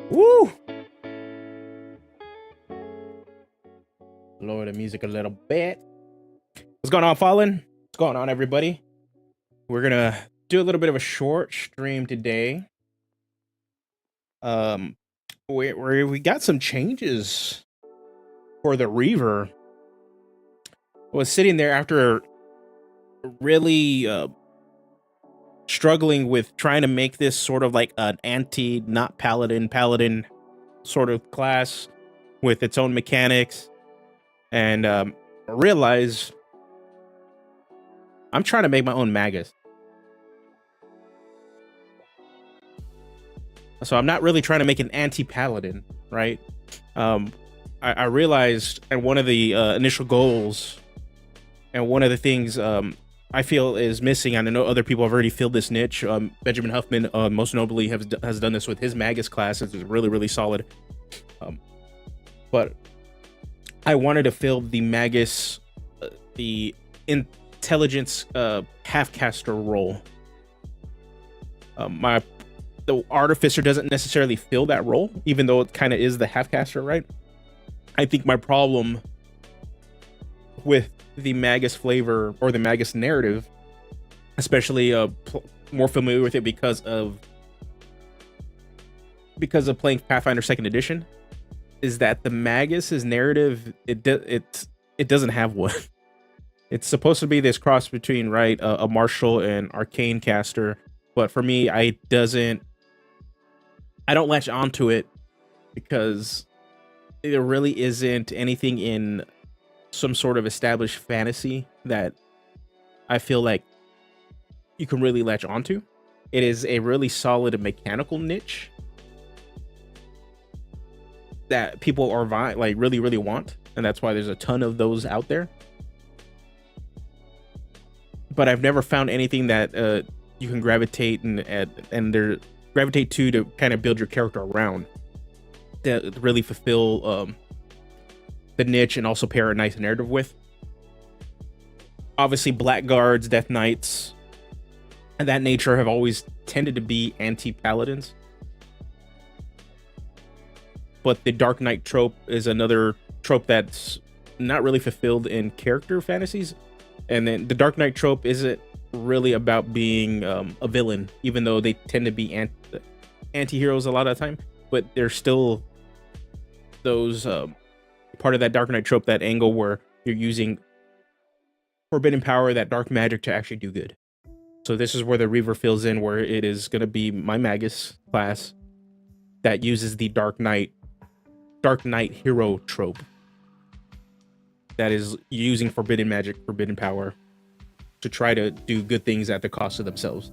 Woo! Lower the music a little bit. What's going on, Fallen? What's going on, everybody? We're gonna do a little bit of a short stream today. We got some changes for the Reaver. I was sitting there after really struggling with trying to make this sort of like an anti, not paladin sort of class with its own mechanics, and realize I'm trying to make my own magus. So I'm not really trying to make an anti-paladin, right? I realized, and one of the initial goals, and one of the things I feel is missing, and I know other people have already filled this niche. Benjamin Huffman, most notably, has done this with his magus class. It's really, really solid. But I wanted to fill the magus, the intelligence half-caster role. The artificer doesn't necessarily fill that role, even though it kind of is the half-caster, right? I think my problem with the magus flavor or the magus narrative, especially more familiar with it because of playing Pathfinder 2nd Edition, is that the magus's narrative it doesn't have one. It's supposed to be this cross between, right, a martial and arcane caster, but for me, I don't latch onto it because there really isn't anything in some sort of established fantasy that I feel like you can really latch onto. It is a really solid mechanical niche that people are really, really want, and that's why there's a ton of those out there. But I've never found anything that you can gravitate and gravitate to kind of build your character around, that really fulfill the niche and also pair a nice narrative with. Obviously, Blackguards, Death Knights, and that nature have always tended to be anti-paladins. But the Dark Knight trope is another trope that's not really fulfilled in character fantasies. And then the Dark Knight trope isn't really about being a villain, even though they tend to be anti-heroes a lot of the time. But there's still those part of that Dark Knight trope, that angle where you're using forbidden power, that dark magic, to actually do good. So this is where the Reaver fills in, where it is going to be my magus class that uses the Dark Knight hero trope, that is using forbidden magic, forbidden power to try to do good things at the cost of themselves.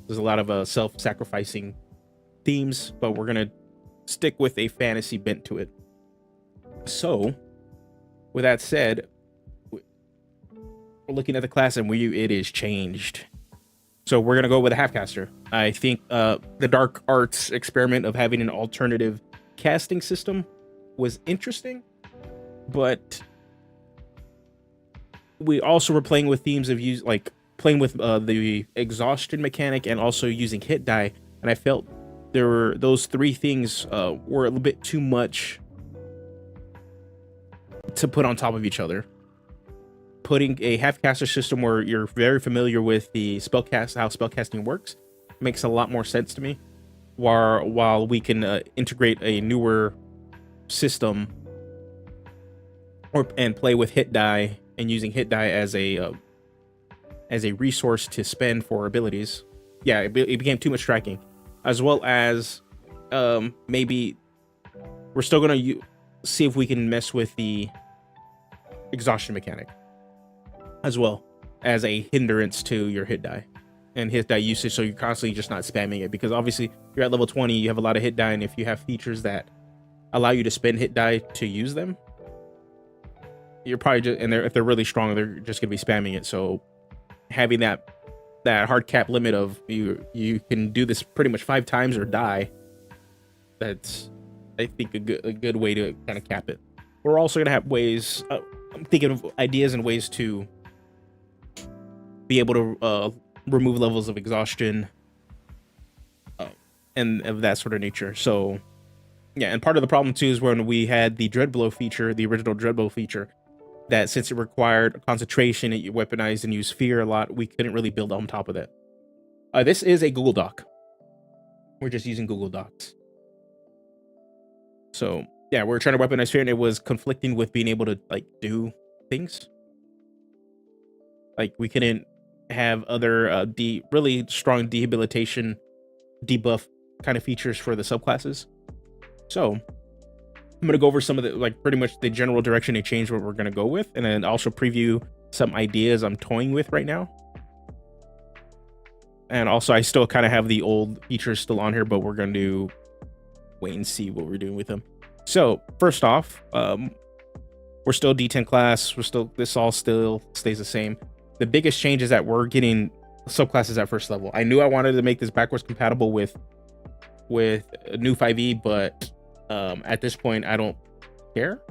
There's a lot of self-sacrificing themes, but we're going to stick with a fantasy bent to it. So, with that said, we're looking at the class and it is changed. So we're going to go with a half-caster. I think the Dark Arts experiment of having an alternative casting system was interesting, but we also were playing with themes of playing with the exhaustion mechanic and also using hit die, and I felt those three things were a little bit too much to put on top of each other. Putting a half-caster system where you're very familiar with the how spellcasting works makes a lot more sense to me, while we can integrate a newer system and play with hit die, and using hit die as a resource to spend for abilities. Yeah, it became too much tracking, as well as maybe we're still gonna see if we can mess with the exhaustion mechanic as well as a hindrance to your hit die and hit die usage, so you're constantly just not spamming it, because obviously you're at level 20, you have a lot of hit die, and if you have features that allow you to spend hit die to use them, you're probably just, and if they're really strong, they're just gonna be spamming it. So having that hard cap limit of you can do this pretty much 5 times or die, that's, I think, a good way to kind of cap it. We're also gonna have ways, I'm thinking of ideas and ways to be able to remove levels of exhaustion and of that sort of nature. So Yeah, and part of the problem too is when we had the Dreadblow feature, the original Dreadblow feature, that since it required concentration, it weaponized and used fear a lot, we couldn't really build on top of that. This is a Google Doc. We're just using Google Docs. So yeah, we're trying to weaponize fear, and it was conflicting with being able to like do things. Like we couldn't have other really strong debilitation, debuff kind of features for the subclasses. So I'm gonna go over some of the like pretty much the general direction they changed what we're gonna go with, and then also preview some ideas I'm toying with right now. And also I still kind of have the old features still on here, but we're gonna do wait and see what we're doing with them. So first off, we're still D10 class. This all still stays the same. The biggest change is that we're getting subclasses at first level. I knew I wanted to make this backwards compatible with new 5e, but at this point I don't care.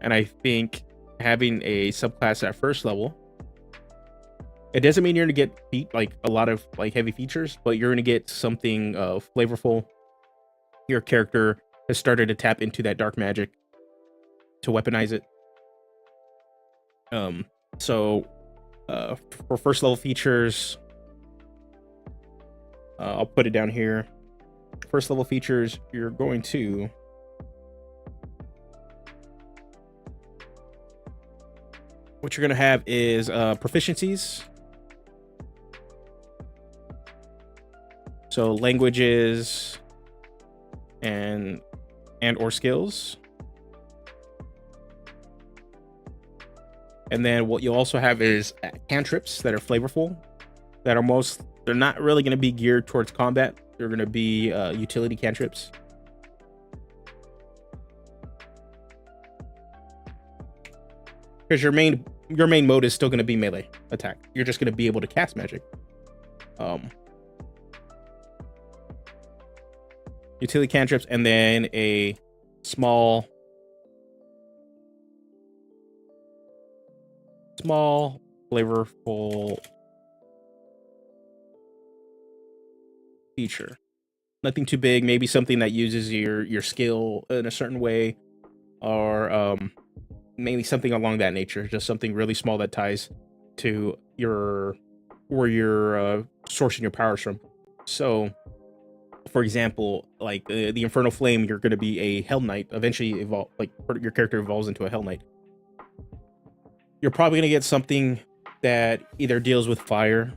And I think having a subclass at first level, it doesn't mean you're gonna get like a lot of like heavy features, but you're gonna get something flavorful. Your character has started to tap into that dark magic to weaponize it. So for first level features, I'll put it down here. First level features, you're going to what you're gonna have is proficiencies. So languages and or skills. And then what you'll also have is cantrips that are flavorful, that are they're not really going to be geared towards combat. They're going to be utility cantrips. Because your main mode is still going to be melee attack. You're just going to be able to cast magic. Utility cantrips, and then a small flavorful feature. Nothing too big, maybe something that uses your skill in a certain way, or mainly something along that nature. Just something really small that ties to where you're sourcing your powers from. So for example, like the Infernal Flame, you're going to be a Hell Knight. Eventually evolve, like your character evolves into a Hell Knight. You're probably going to get something that either deals with fire,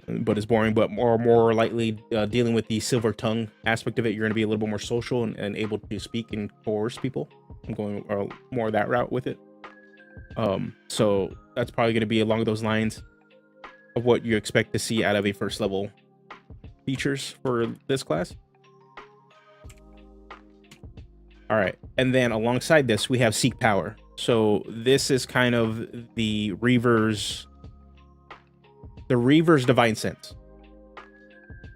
but is boring, but more likely dealing with the Silver Tongue aspect of it. You're going to be a little bit more social and able to speak and coerce people. I'm going more that route with it. So that's probably going to be along those lines of what you expect to see out of a first level features for this class. All right, and then alongside this we have Seek Power. So this is kind of the Reaver's divine sense.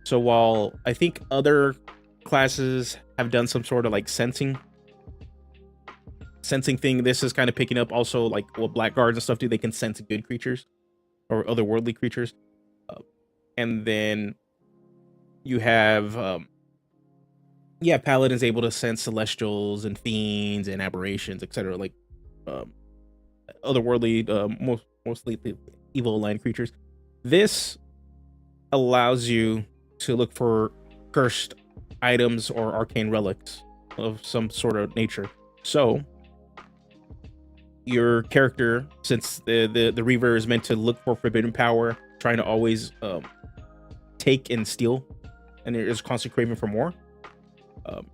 So while I think other classes have done some sort of like sensing thing, this is kind of picking up also like what blackguards and stuff do. They can sense good creatures or otherworldly creatures. And then you have paladins able to sense celestials and fiends and aberrations, etc. Like otherworldly, mostly evil aligned creatures. This allows you to look for cursed items or arcane relics of some sort of nature. So your character, since the Reaver is meant to look for forbidden power, trying to always take and steal, and there is constant craving for more,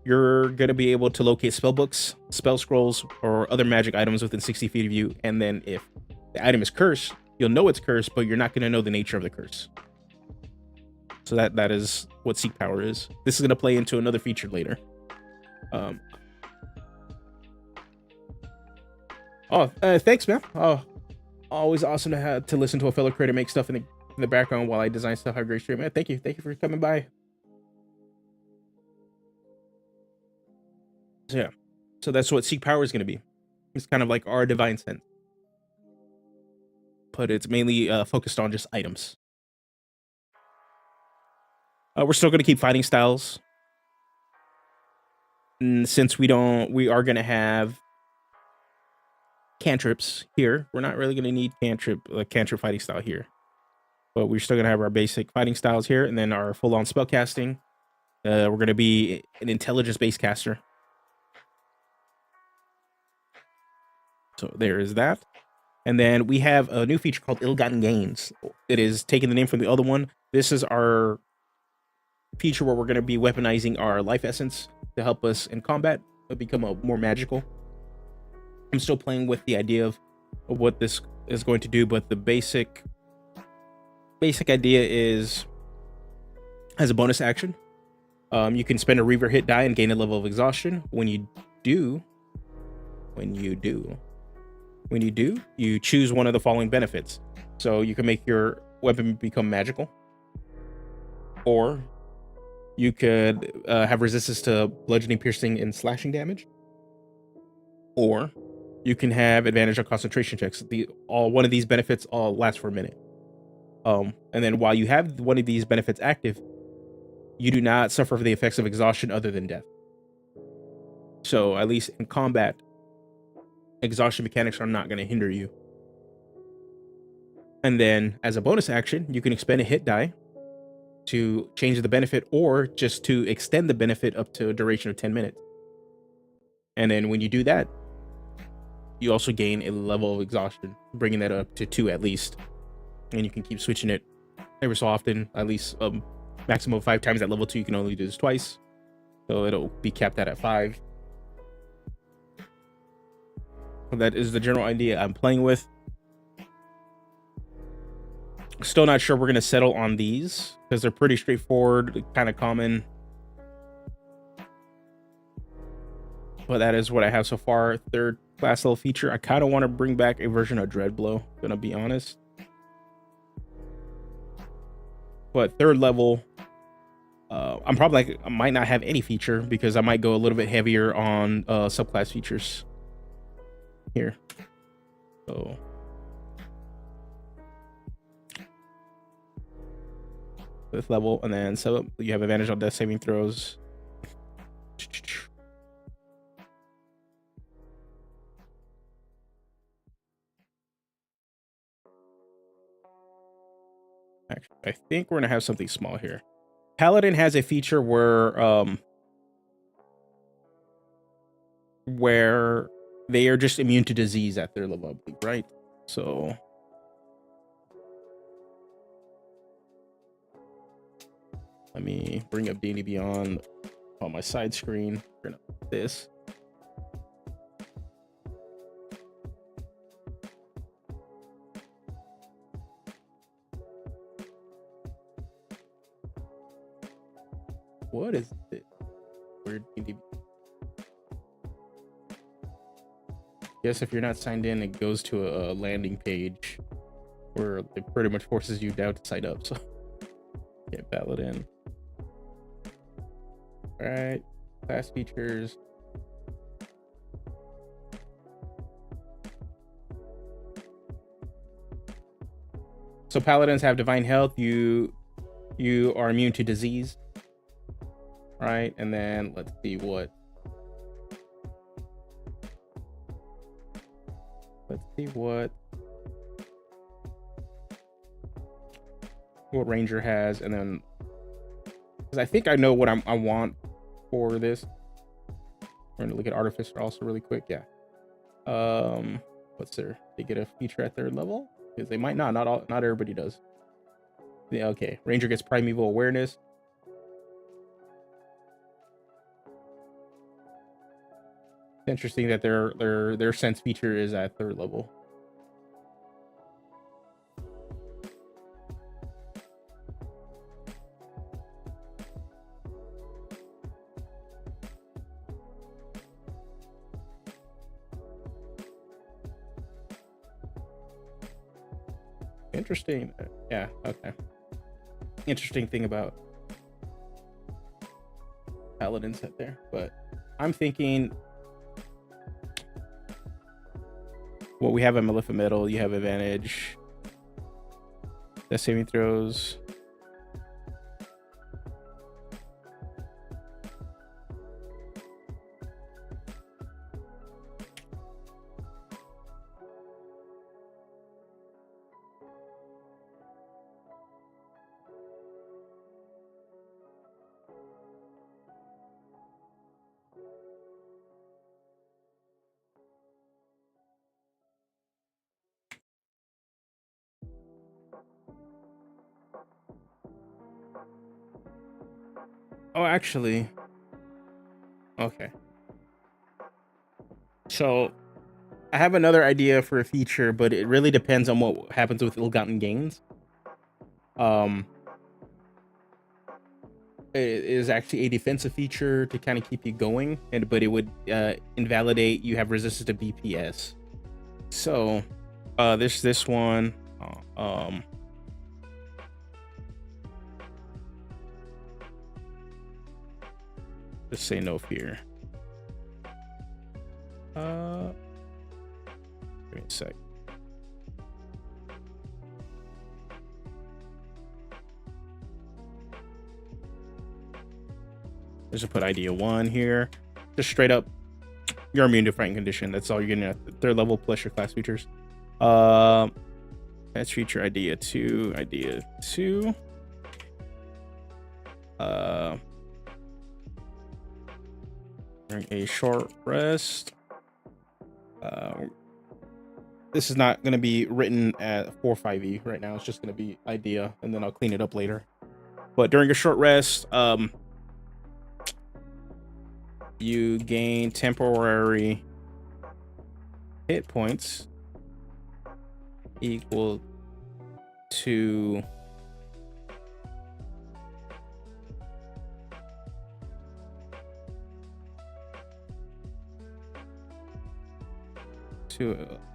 you're going to be able to locate spell books, spell scrolls, or other magic items within 60 feet of you. And then if the item is cursed, you'll know it's cursed, but you're not going to know the nature of the curse. So that is what Seek Power is. This is going to play into another feature later. Thanks, man. Oh, always awesome to listen to a fellow creator make stuff in the background while I design stuff. Have a great stream, man. Thank you for coming by. So yeah, so that's what Seek Power is going to be. It's kind of like our divine sense, but it's mainly focused on just items. We're still going to keep fighting styles. since we are going to have cantrips here, we're not really going to need cantrip fighting style here, but we're still going to have our basic fighting styles here, and then our full-on spell casting. We're going to be an intelligence-based caster. So there is that. And then we have a new feature called Ill-Gotten Gains. It is taking the name from the other one. This is our feature where we're going to be weaponizing our life essence to help us in combat become more magical. I'm still playing with the idea of what this is going to do, but the basic idea is, as a bonus action, you can spend a Reaver hit die and gain a level of exhaustion. When you do, you choose one of the following benefits. So you can make your weapon become magical, or you could have resistance to bludgeoning, piercing, and slashing damage, or you can have advantage on concentration checks. One of these benefits all last for a minute. And then while you have one of these benefits active, you do not suffer from the effects of exhaustion other than death. So at least in combat, exhaustion mechanics are not going to hinder you. And then as a bonus action, you can expend a hit die to change the benefit, or just to extend the benefit up to a duration of 10 minutes. And then when you do that, you also gain a level of exhaustion, bringing that up to 2 at least. And you can keep switching it every so often, at least maximum of 5 times. At level 2, you can only do this twice. So it'll be capped at 5. That is the general idea I'm playing with. Still not sure we're going to settle on these, because they're pretty straightforward, kind of common. But that is what I have so far. Third class level feature. I kind of want to bring back a version of Dreadblow, gonna be honest. But third level, I'm probably I might not have any feature, because I might go a little bit heavier on subclass features here. So fifth level, and then so you have advantage on death saving throws. Actually, I think we're gonna have something small here. Paladin has a feature where they are just immune to disease at their level, I believe, right? So let me bring up D&D Beyond on my side screen. We're gonna put this. What is it? Weird D&D. Yes, if you're not signed in, it goes to a landing page where it pretty much forces you down to sign up. So get Paladin. All right, class features. So Paladins have divine health. You are immune to disease. Right, and then let's see what Ranger has, and then because I think I know what I want for this. We're gonna look at Artificer also really quick. Yeah. What's there? They get a feature at third level, because they might not everybody does. Yeah, okay. Ranger gets primeval awareness. Interesting that their sense feature is at third level. Interesting. Yeah, okay. Interesting thing about Paladins set there, but I'm thinking, well, we have a Malefic Metal, you have advantage. Death saving throws. Oh, actually, okay. So I have another idea for a feature, but it really depends on what happens with ill-gotten gains. Um, it is actually a defensive feature to kind of keep you going, but it would invalidate you have resistance to BPS. So, this one, let's say no fear. Give me a sec. Let's just put idea 1 here. Just straight up, you're immune to frightened condition. That's all you're getting at the 3rd level plus your class features. That's feature idea 2. Idea 2. During a short rest. This is not going to be written at 4-5e right now. It's just going to be idea, and then I'll clean it up later. But during a short rest, you gain temporary hit points equal to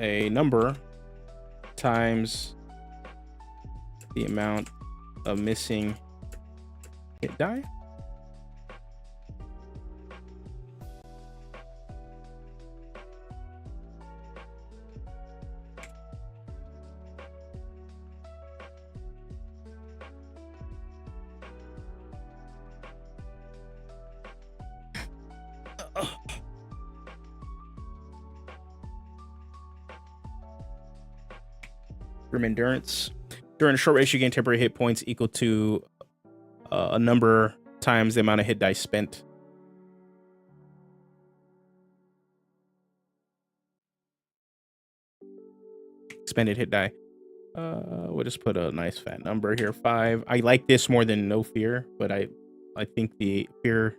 a number times the amount of missing hit die. Grim Endurance. During a short rest, you gain temporary hit points equal to a number times the amount of hit dice spent. Expended hit die. We'll just put a nice fat number here, 5. I like this more than no fear, but I think the fear.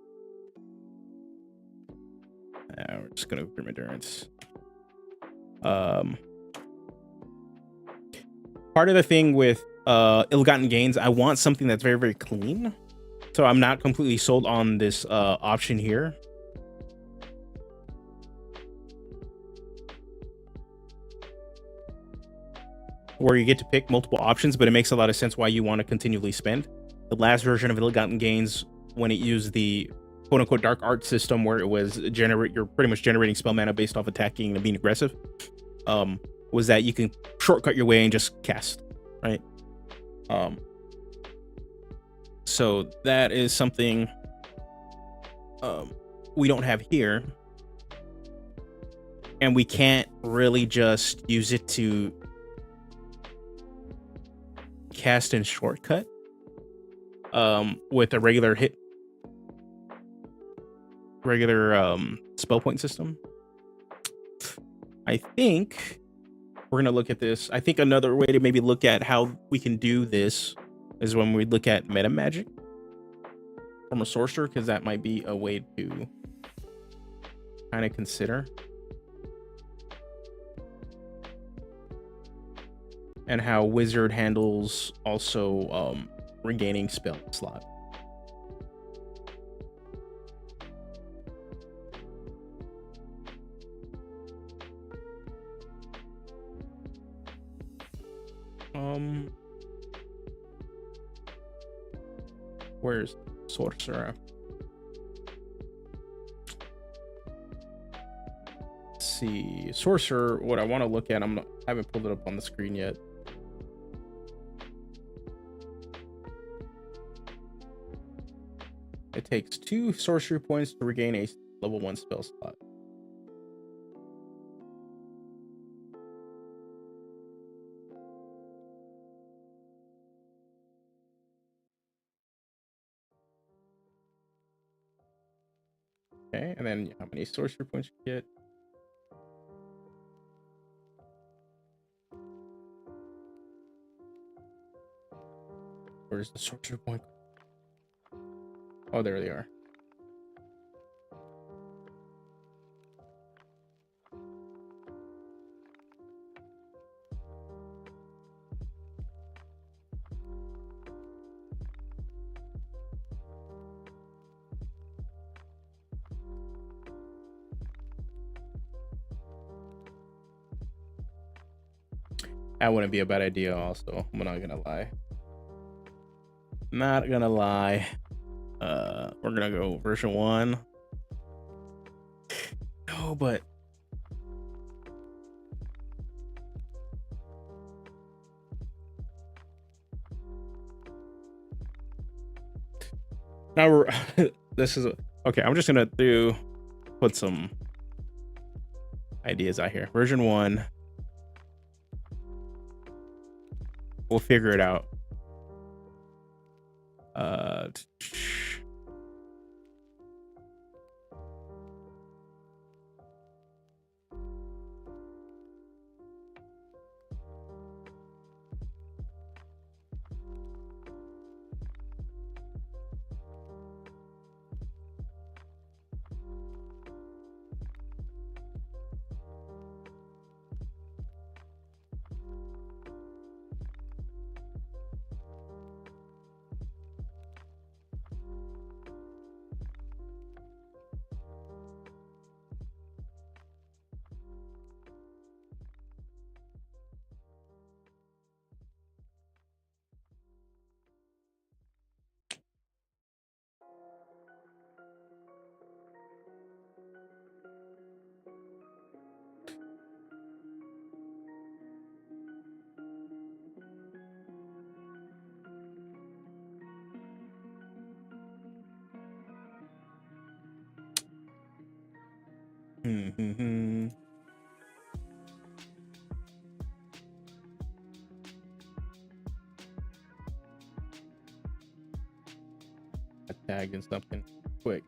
We're just gonna Grim Endurance. Part of the thing with ill-gotten gains, I want something that's very, very clean. So I'm not completely sold on this option here. Where you get to pick multiple options, but it makes a lot of sense why you want to continually spend. The last version of ill-gotten gains, when it used the quote-unquote dark art system, where it was you're pretty much generating spell mana based off attacking and being aggressive, was that you can shortcut your way and just cast, right? So that is something we don't have here, and we can't really just use it to cast and shortcut with a regular spell point system. I think we're gonna look at this. I think another way to maybe look at how we can do this is when we look at meta magic from a sorcerer, because that might be a way to kind of consider. And how wizard handles also regaining spell slot. Where's sorcerer? Let's see, sorcerer. What I want to look at, I haven't pulled it up on the screen yet. It takes 2 sorcery points to regain a level 1 spell slot. Okay, and then how many sorcery points you get? Where's the sorcery point? Oh, there they are. That wouldn't be a bad idea also. I'm not gonna lie. Not gonna lie. We're gonna go version 1. No, but now we're this is okay. I'm just gonna put some ideas out here. Version 1. We'll figure it out. A tag and something quick.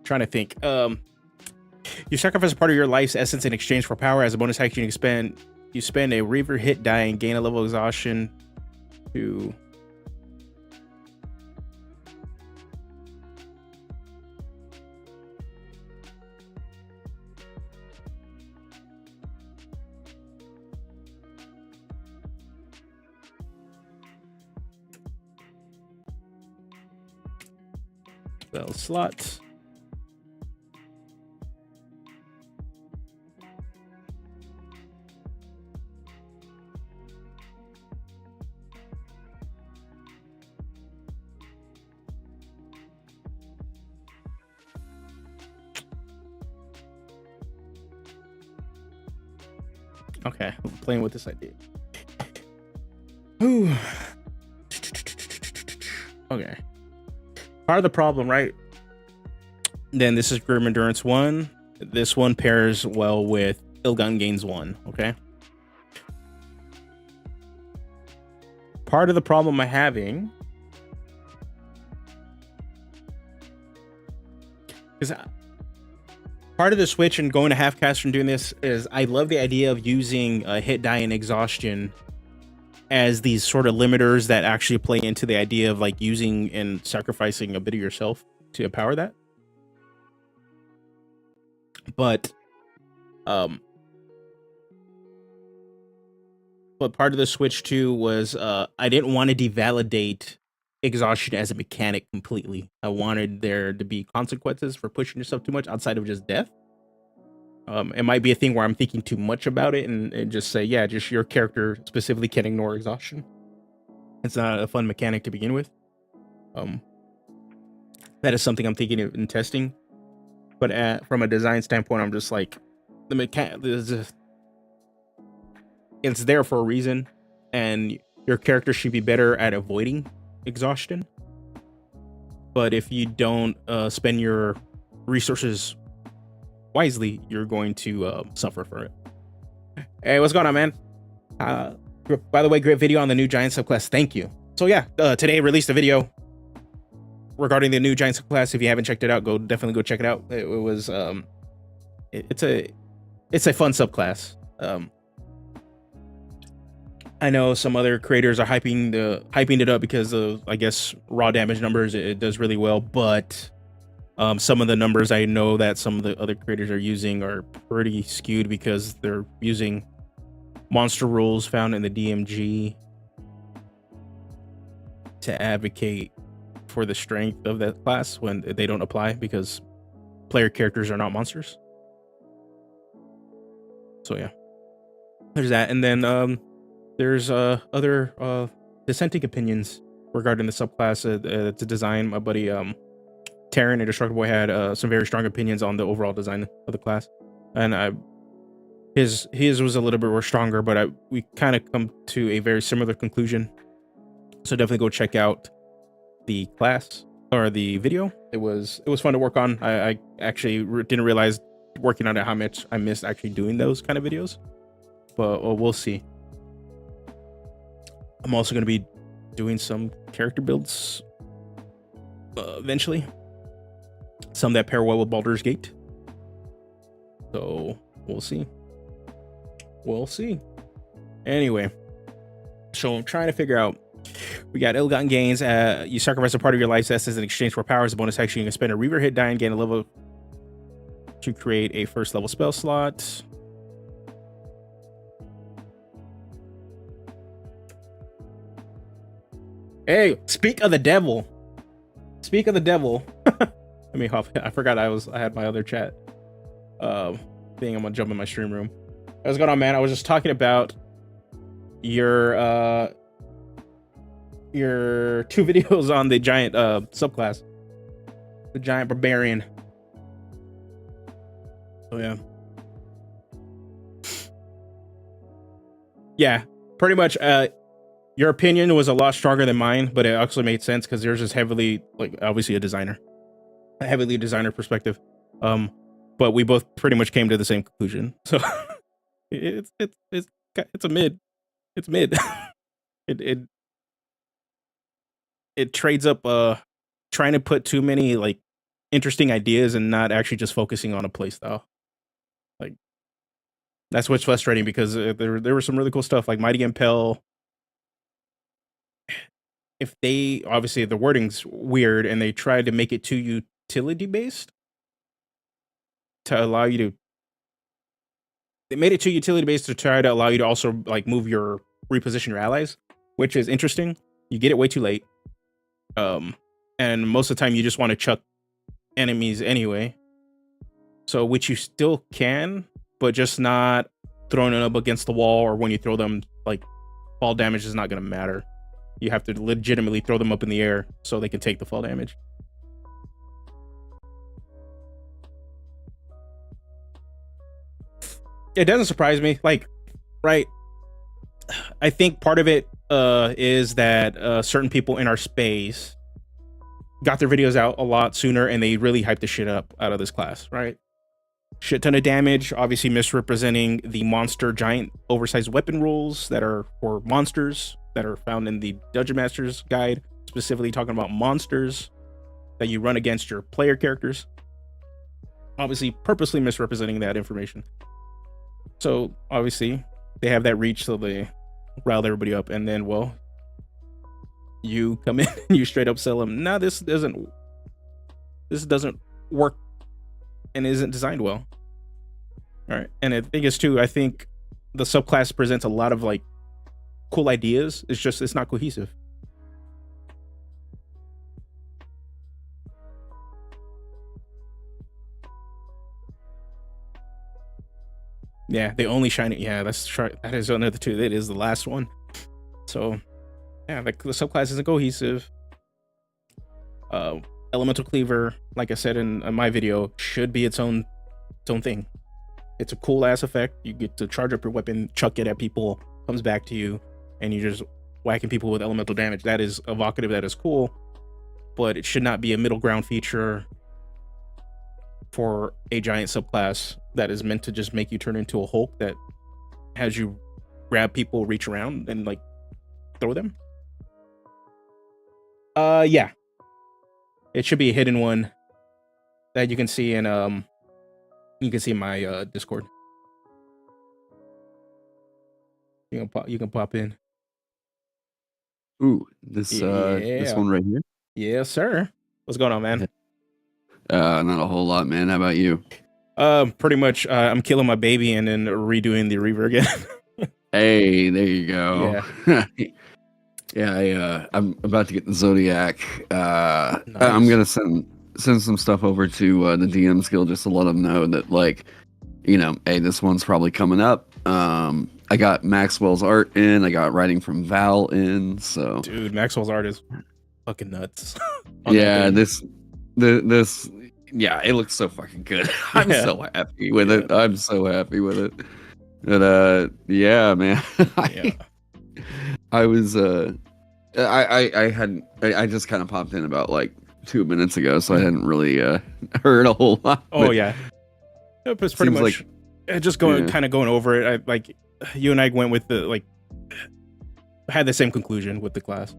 Trying to think. You sacrifice a part of your life's essence in exchange for power. As a bonus action, you spend a Reaver hit die and gain a level of exhaustion to spell slots. Okay, I'm playing with this idea. Ooh. Okay. Part of the problem, right? Then this is Grim Endurance 1. This one pairs well with Ill-Gotten Gains 1, okay? Part of the problem I'm having is part of the switch and going to half caster and doing this is I love the idea of using hit die and exhaustion as these sort of limiters that actually play into the idea of like using and sacrificing a bit of yourself to empower that. But part of the switch too was I didn't want to devalidate exhaustion as a mechanic completely. I wanted there to be consequences for pushing yourself too much outside of just death. It might be a thing where I'm thinking too much about it and just say, yeah, just your character specifically can ignore exhaustion. It's not a fun mechanic to begin with. That is something I'm thinking of in testing. But from a design standpoint, I'm just like, the mechanic, it's there for a reason, and your character should be better at avoiding exhaustion. But if you don't spend your resources wisely, you're going to suffer for it. Hey, what's going on, man? By the way, great video on the new giant subclass. Thank you. So yeah, today I released a video regarding the new giant subclass. If you haven't checked it out, definitely go check it out. It was it's a fun subclass. I know some other creators are hyping it up because of, I guess, raw damage numbers. It does really well, but some of the numbers I know that some of the other creators are using are pretty skewed because they're using monster rules found in the DMG to advocate for the strength of that class when they don't apply because player characters are not monsters. So yeah, there's that. And then there's other dissenting opinions regarding the subclass. It's a design. My buddy Taryn, a Destructible Boy, had some very strong opinions on the overall design of the class, and his was a little bit more stronger, but we kind of come to a very similar conclusion. So definitely go check out the class or the video. It was fun to work on. I actually didn't realize working on it how much I missed actually doing those kind of videos, but we'll see. I'm also going to be doing some character builds eventually, some that pair well with Baldur's Gate, so we'll see. Anyway, so I'm trying to figure out, we got ill-gotten gains. You sacrifice a part of your life essence in exchange for powers. A bonus action, you can spend a Reaver hit die and gain a level to create a first level spell slot. Hey, speak of the devil. Let me hop. I forgot I had my other chat thing. I'm gonna jump in my stream room. What's going on, man? I was just talking about your 2 videos on the giant subclass, the giant barbarian. Oh yeah, pretty much. Your opinion was a lot stronger than mine, but it actually made sense because yours is heavily, like, obviously a heavily designer perspective. But we both pretty much came to the same conclusion. So it's a mid. It's mid. it trades up trying to put too many like interesting ideas and not actually just focusing on a playstyle. Like, that's what's frustrating because there was some really cool stuff like Mighty Impel. If they, obviously the wording's weird and they tried to make it too utility based to allow you to, they made it too utility based to try to allow you to also like reposition your allies, which is interesting. You get it way too late. And most of the time you just want to chuck enemies anyway. So, which you still can, but just not throwing them up against the wall, or when you throw them, like, fall damage is not going to matter. You have to legitimately throw them up in the air so they can take the fall damage. It doesn't surprise me. Like, right. I think part of it is that certain people in our space got their videos out a lot sooner and they really hyped the shit up out of this class, right? Shit ton of damage, obviously misrepresenting the monster giant oversized weapon rules that are for monsters that are found in the Dungeon Master's Guide, specifically talking about monsters that you run against your player characters. Obviously purposely misrepresenting that information. So obviously they have that reach, so they rile everybody up, and then, well, you come in and you straight up sell them, nah, this doesn't work and isn't designed well. All right. And the thing is too, I think the subclass presents a lot of like cool ideas. It's just, it's not cohesive. Yeah, they only shine it. Yeah, that is another two. That is the last one. So yeah, the subclass isn't cohesive. Elemental Cleaver, like I said in my video, should be its own thing. It's a cool ass effect. You get to charge up your weapon, chuck it at people, comes back to you, and you're just whacking people with elemental damage. That is evocative, that is cool, but it should not be a middle ground feature for a giant subclass that is meant to just make you turn into a Hulk that has you grab people, reach around, and like throw them. Yeah. It should be a hidden one that you can see in my Discord. You can pop in. Ooh, this one right here. Yes, sir. What's going on, man? Not a whole lot, man. How about you? Pretty much. I'm killing my baby and then redoing the Reaver again. Hey, there you go. Yeah. Yeah, I'm about to get the Zodiac. Nice. I'm gonna send some stuff over to the DMs Guild just to let them know that, like, you know, hey, this one's probably coming up. I got Maxwell's art in. I got writing from Val in. So, dude, Maxwell's art is fucking nuts. Yeah, this, yeah, it looks so fucking good. I'm so happy with it. I'm so happy with it. But yeah, man. I was I just kind of popped in about like 2 minutes ago, so I hadn't really heard a whole lot. Oh yeah, it was pretty much like, just kind of going over it. I like you and I went with the like had the same conclusion with the class,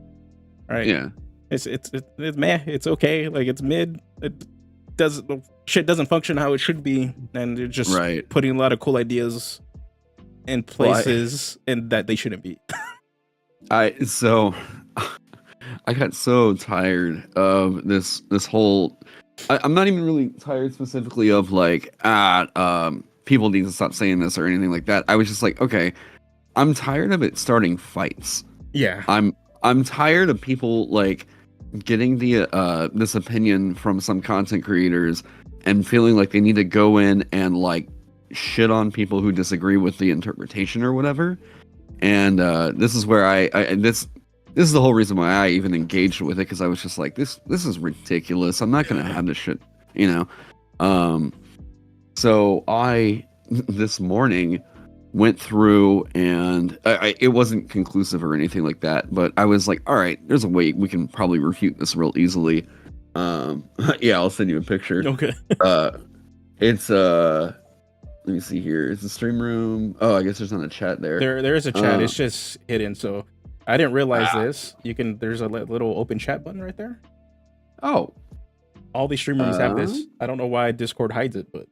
right? Yeah, it's meh. It's okay. Like it's mid. Shit doesn't function how it should be, and they're just putting a lot of cool ideas in places and that they shouldn't be. I got so tired of this whole. I'm not even really tired specifically of like people need to stop saying this or anything like that. I was just like, okay, I'm tired of it starting fights. Yeah, I'm tired of people like getting the this opinion from some content creators and feeling like they need to go in and like shit on people who disagree with the interpretation or whatever. And this is where this is the whole reason why I even engaged with it, because I was just like, this is ridiculous. I'm not gonna have this shit, you know. So I this morning went through and it wasn't conclusive or anything like that, but I was like, all right, there's a way we can probably refute this real easily. Yeah, I'll send you a picture. Okay. It's let me see here. Is the stream room? Oh, I guess there's not a chat there. There is a chat. It's just hidden. So I didn't realize this. There's a little open chat button right there. Oh. All these stream rooms have this. I don't know why Discord hides it, but.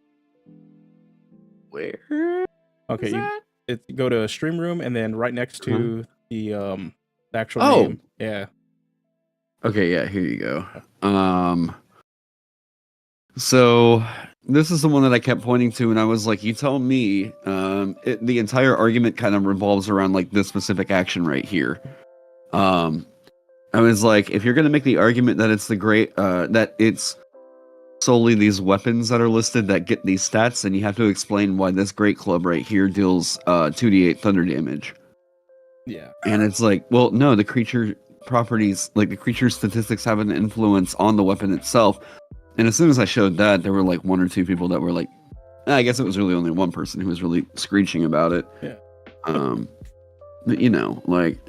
Where? Okay, you go to stream room and then right next to the actual name. Yeah. Okay, yeah, here you go. So this is the one that I kept pointing to, and I was like, you tell me. The entire argument kind of revolves around like this specific action right here. I was like, if you're gonna make the argument that it's that it's solely these weapons that are listed that get these stats, and you have to explain why this great club right here deals 2d8 thunder damage. Yeah. And it's like, well, no, the creature properties, like the creature statistics have an influence on the weapon itself. And as soon as I showed that, there were like one or two people that were like, I guess it was really only one person who was really screeching about it. Yeah. But, you know, like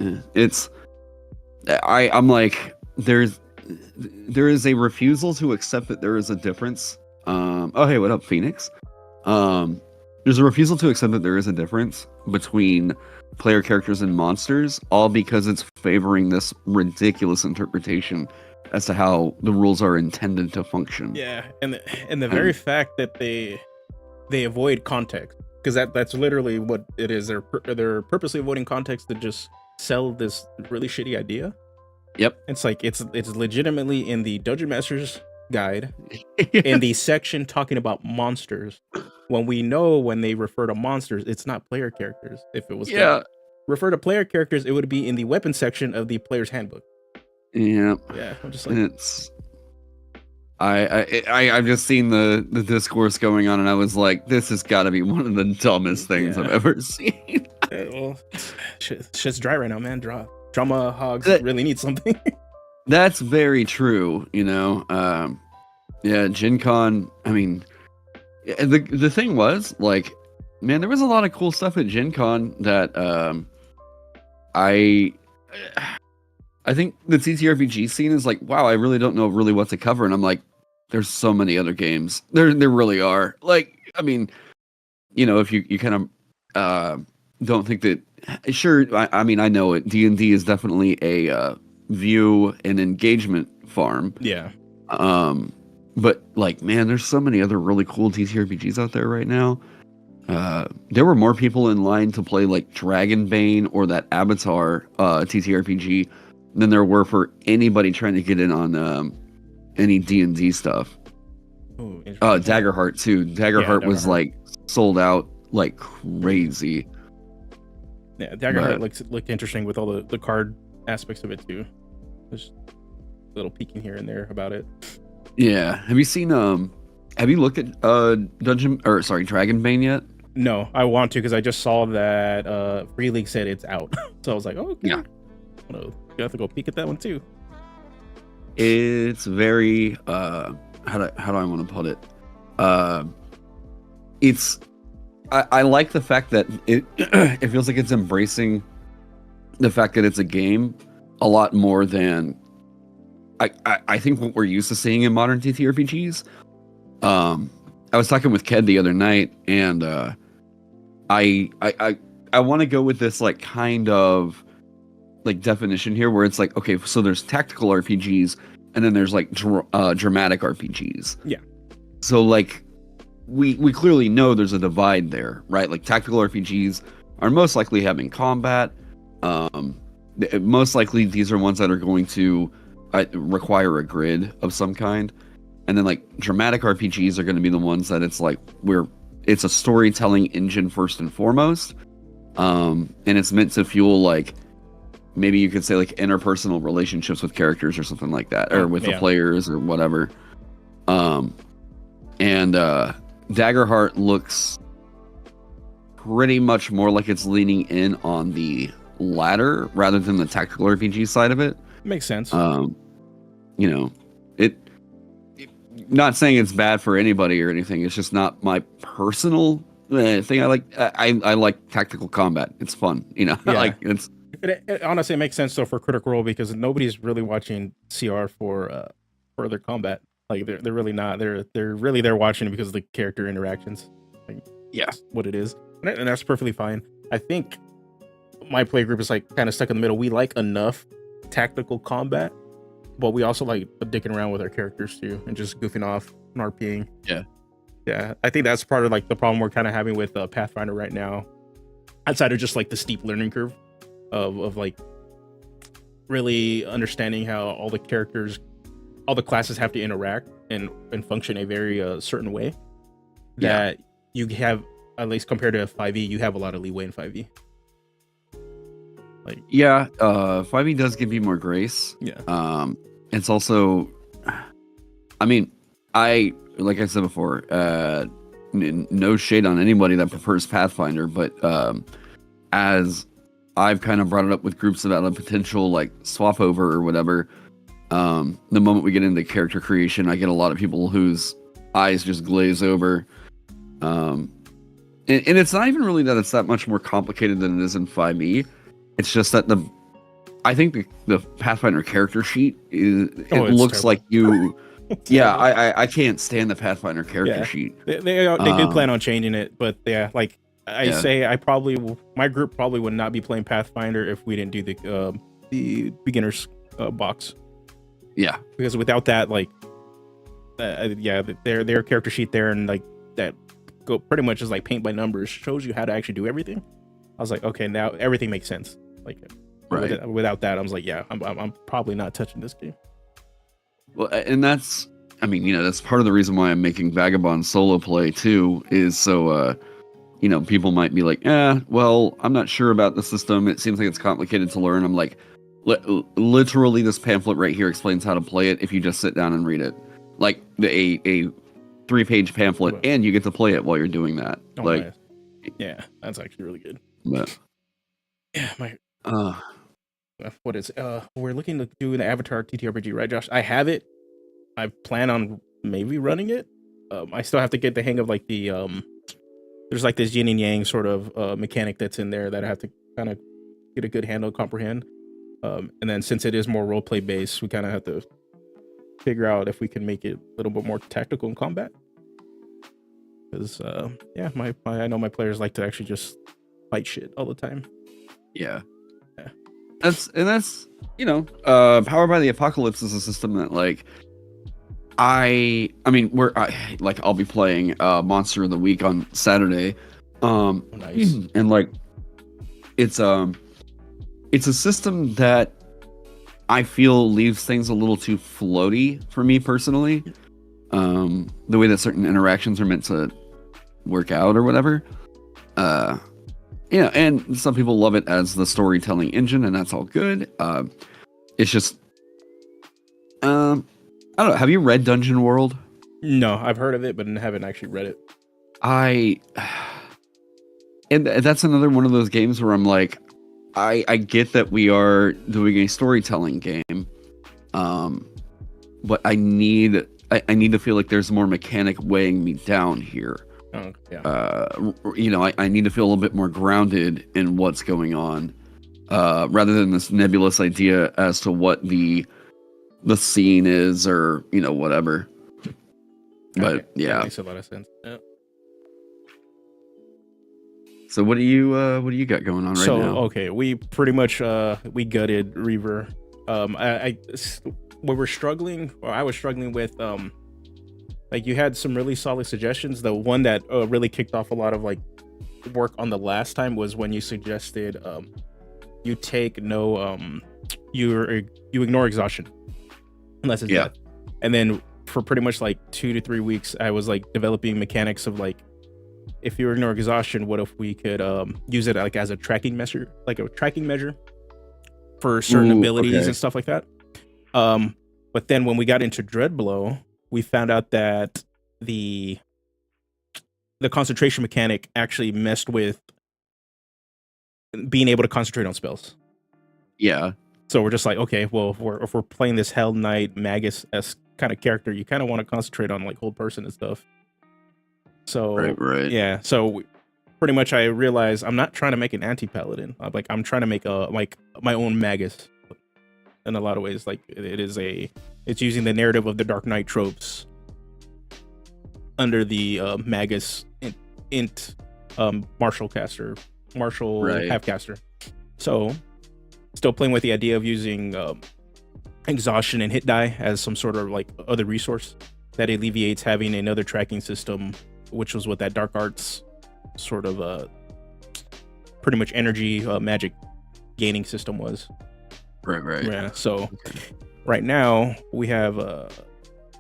I'm like, there is a refusal to accept that there is a difference. Oh, hey, what up, Phoenix? There's a refusal to accept that there is a difference between player characters and monsters, all because it's favoring this ridiculous interpretation as to how the rules are intended to function. Yeah, and the very fact that they avoid context, because that's literally what it is. They're purposely avoiding context to just sell this really shitty idea. Yep. It's like it's legitimately in the Dungeon Master's Guide in the section talking about monsters. When we know when they refer to monsters, it's not player characters. If it was refer to player characters, it would be in the weapon section of the player's handbook. Yeah. Yeah. I'm just like, it's I've just seen the discourse going on, and I was like, this has got to be one of the dumbest things I've ever seen. Well, shit's dry right now, man. Drama hogs really need something. That's very true, you know. Yeah, Gen Con, I mean, the thing was, like, man, there was a lot of cool stuff at Gen Con that I think the TTRPG scene is like, wow, I really don't know really what to cover. And I'm like, there's so many other games. There really are. Like, I mean, you know, if you kind of don't think that, sure, I mean, I know it. D&D is definitely a view and engagement farm. Yeah. But like, man, there's so many other really cool TTRPGs out there right now. there were more people in line to play like Dragonbane or that Avatar TTRPG than there were for anybody trying to get in on any D&D stuff. Ooh, Daggerheart too. Daggerheart was like sold out like crazy. Yeah, Daggerheart looked interesting with all the card aspects of it too. There's a little peeking here and there about it. Yeah. Have you looked at Dragonbane yet? No, I want to because I just saw that Free League said it's out. So I was like, oh, okay. Yeah. You have to go peek at that one too. It's very how do I want to put it? It's I like the fact that it feels like it's embracing the fact that it's a game a lot more than I think what we're used to seeing in modern TTRPGs. I was talking with Ked the other night, and I want to go with this like kind of like definition here, where it's like, okay, so there's tactical RPGs, and then there's like dramatic RPGs. Yeah. So like we clearly know there's a divide there, right? Like tactical RPGs are most likely having combat. Most likely these are ones that are going to require a grid of some kind. And then like dramatic RPGs are going to be the ones that it's like it's a storytelling engine first and foremost. And it's meant to fuel like, maybe you could say like interpersonal relationships with characters or something like that, or with the players or whatever. And Daggerheart looks pretty much more like it's leaning in on the latter rather than the tactical RPG side of it. Makes sense. You know, not saying it's bad for anybody or anything. It's just not my personal thing. I like tactical combat. It's fun, you know. Yeah. Like it's. It honestly makes sense though for Critical Role because nobody's really watching CR for their combat. Like they're really not. They're really there watching it because of the character interactions. Like, yeah, what it is, and that's perfectly fine. I think my play group is like kind of stuck in the middle. We like enough tactical combat, but we also like dicking around with our characters too and just goofing off and RPing. Yeah. I think that's part of like the problem we're kind of having with Pathfinder right now, outside of just like the steep learning curve of like really understanding how all the characters, all the classes have to interact and function a very certain way. That you have, at least compared to 5e, you have a lot of leeway in 5e. Like 5e does give you more grace. It's also, I mean, like I said before, no shade on anybody that prefers Pathfinder, but as I've kind of brought it up with groups about a potential like swap over or whatever, the moment we get into character creation, I get a lot of people whose eyes just glaze over. And it's not even really that it's that much more complicated than it is in 5e. It's just that I think the Pathfinder character sheet looks terrible. Like you. I can't stand the Pathfinder character sheet. They do plan on changing it, but like I say, my group probably would not be playing Pathfinder if we didn't do the beginners box. Yeah, because without that, like, their character sheet there and like that go pretty much is like paint by numbers, shows you how to actually do everything. I was like, okay, now everything makes sense. Like, without that, I was like, I'm probably not touching this game. Well, and that's, I mean, that's part of the reason why I'm making Vagabond solo play too, is so, people might be like, well, I'm not sure about the system. It seems like it's complicated to learn. I'm like, literally this pamphlet right here explains how to play it if you just sit down and read it. Like a 3-page pamphlet, and you get to play it while you're doing that. Nice. Yeah, that's actually really good. But, what is we're looking to do an Avatar TTRPG, right, Josh? I have it. I plan on maybe running it. I still have to get the hang of like the there's like this yin and yang sort of mechanic that's in there that I have to kind of get a good handle, comprehend. And then since it is more roleplay based, we kind of have to figure out if we can make it a little bit more tactical in combat. Because I know my players like to actually just fight shit all the time. Yeah. That's Powered by the Apocalypse is a system that like I'll be playing Monster of the Week on Saturday, Nice. And like it's a system that I feel leaves things a little too floaty for me personally. The way that certain interactions are meant to work out or whatever. Yeah, and some people love it as the storytelling engine, and that's all good. It's just, I don't know. Have you read Dungeon World? No, I've heard of it, but haven't actually read it. And that's another one of those games where I'm like, I get that we are doing a storytelling game, but I need to feel like there's more mechanic weighing me down here. Oh, yeah. I need to feel a little bit more grounded in what's going on, rather than this nebulous idea as to what the scene is, or whatever. But okay. yeah, That makes a lot of sense. Yeah. So what do you got going on right now? Okay, we pretty much we gutted Reaver. We were struggling, or I was struggling with like, you had some really solid suggestions. The one that really kicked off a lot of like work on the last time was when you suggested you take no you ignore exhaustion unless it's death. And then for pretty much like 2 to 3 weeks I was like developing mechanics of like, if you ignore exhaustion, what if we could use it like as a tracking measure, for certain abilities and stuff like that. But then when we got into Dreadblow, we found out that the concentration mechanic actually messed with being able to concentrate on spells. Yeah. So we're just like, okay, well, if we're playing this Hell Knight Magus-esque kind of character, you kind of want to concentrate on like hold person and stuff. So right. Yeah. So pretty much I realized I'm not trying to make an anti-paladin. I'm trying to make like my own Magus in a lot of ways. Like it's using the narrative of the Dark Knight tropes under the Magus int martial half-caster. So still playing with the idea of using exhaustion and hit die as some sort of like other resource that alleviates having another tracking system, which was what that Dark Arts sort of pretty much energy magic gaining system was. Right. Yeah. So right now we have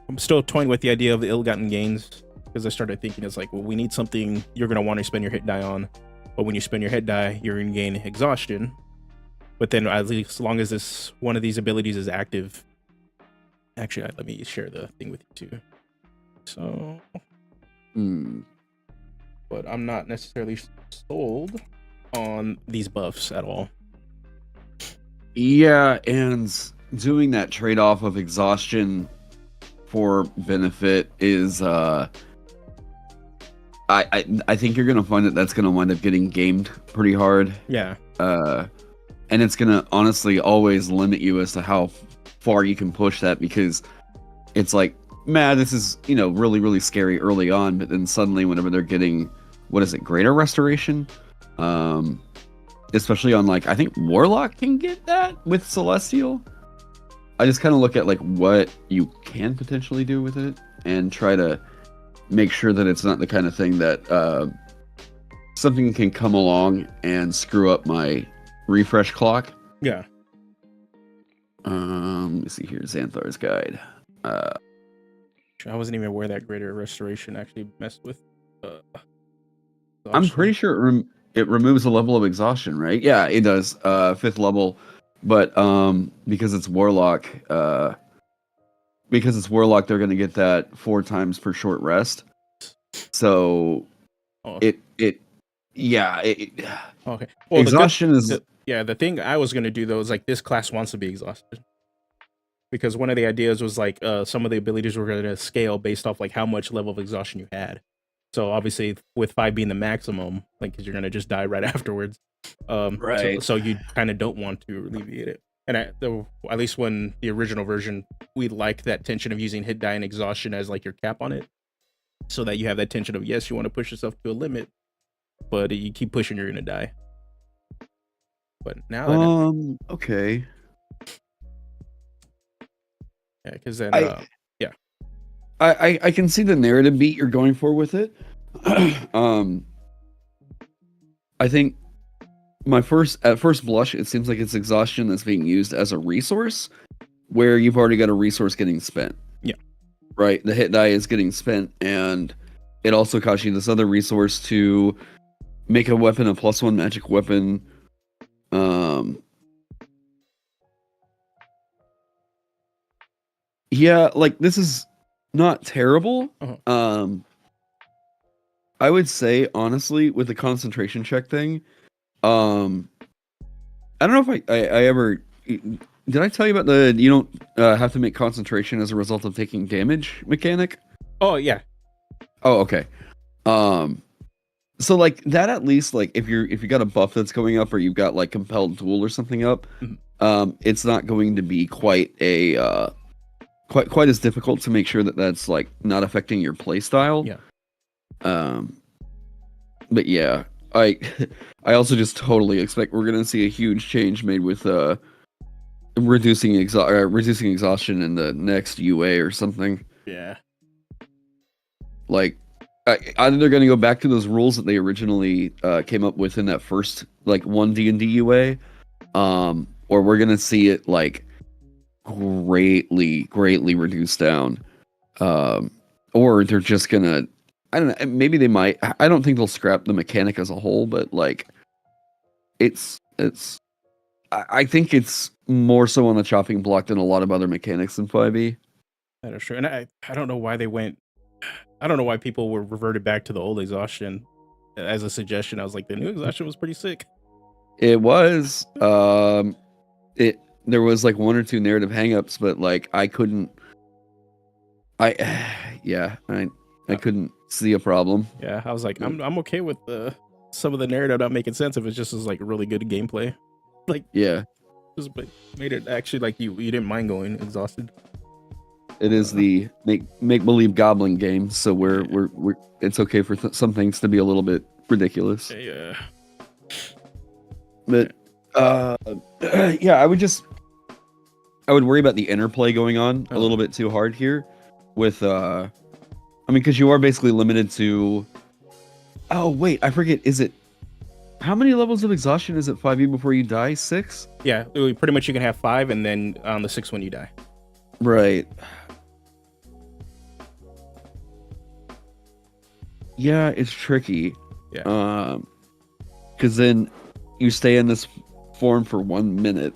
I'm still toying with the idea of the ill-gotten gains, because I started thinking it's like, well, we need something you're going to want to spend your hit die on, but when you spend your hit die, you're going to gain exhaustion. But then at least as long as one of these abilities is active, actually, let me share the thing with you too. So, but I'm not necessarily sold on these buffs at all. Yeah, and doing that trade-off of exhaustion for benefit is I think you're gonna find that that's gonna wind up getting gamed pretty hard. Yeah. And it's gonna honestly always limit you as to how far you can push that, because it's like, man, this is really, really scary early on, but then suddenly whenever they're getting, what is it, greater restoration, especially on like, I think Warlock can get that with Celestial. I just kind of look at like what you can potentially do with it and try to make sure that it's not the kind of thing that something can come along and screw up my refresh clock. Yeah. Let me see here, Xanthar's Guide. I wasn't even aware that greater restoration actually messed with. I'm pretty sure it removes a level of exhaustion, right? Yeah, it does. 5th level, but because it's Warlock, they're going to get that 4 times per short rest. So okay. Okay. Well, exhaustion is. The thing I was going to do though is like, this class wants to be exhausted, because one of the ideas was like some of the abilities were going to scale based off like how much level of exhaustion you had. So obviously with 5 being the maximum, like, because you're going to just die right afterwards. Right. So you kind of don't want to alleviate it. And at least when the original version, we liked that tension of using hit die and exhaustion as like your cap on it, so that you have that tension of, yes, you want to push yourself to a limit, but you keep pushing, you're going to die. But now that okay. Yeah, because then I can see the narrative beat you're going for with it. I think at first blush, it seems like it's exhaustion that's being used as a resource, where you've already got a resource getting spent. Yeah. Right. The hit die is getting spent, and it also costs you this other resource to make a weapon a +1 magic weapon. Yeah, like this is not terrible. Uh-huh. I would say honestly, with the concentration check thing, I don't know if I ever did I tell you about the you don't have to make concentration as a result of taking damage mechanic? Oh yeah. Oh, okay. So like that at least like if you got a buff that's going up or you've got like compelled duel or something up, it's not going to be quite a quite as difficult to make sure that that's like not affecting your playstyle. Yeah. But yeah, I also just totally expect we're gonna see a huge change made with reducing exhaustion in the next UA or something. Yeah. Like either they're gonna go back to those rules that they originally came up with in that first like 1 D&D UA, or we're gonna see it like greatly reduced down, or they're just gonna, I don't know, maybe they might, I don't think they'll scrap the mechanic as a whole, but like it's I think it's more so on the chopping block than a lot of other mechanics in 5e. That is true. And I don't know why I don't know why people were reverted back to the old exhaustion as a suggestion. I was like, the new exhaustion was pretty sick. It was there was like 1 or 2 narrative hangups, but like I couldn't see a problem. Yeah, I was like, I'm okay with some of the narrative not making sense if it's just as like really good gameplay. Like, yeah, just made it actually like you didn't mind going exhausted. It is the make believe goblin game, so we're it's okay for some things to be a little bit ridiculous. Yeah. But yeah, I would worry about the interplay going on a little bit too hard here with I mean, because you are basically limited to, oh wait, I forget, is it, how many levels of exhaustion is it 5e before you die? 6? Yeah, pretty much you can have 5 and then on the 6th one you die. Right. Yeah, it's tricky. Yeah. Because then you stay in this form for 1 minute,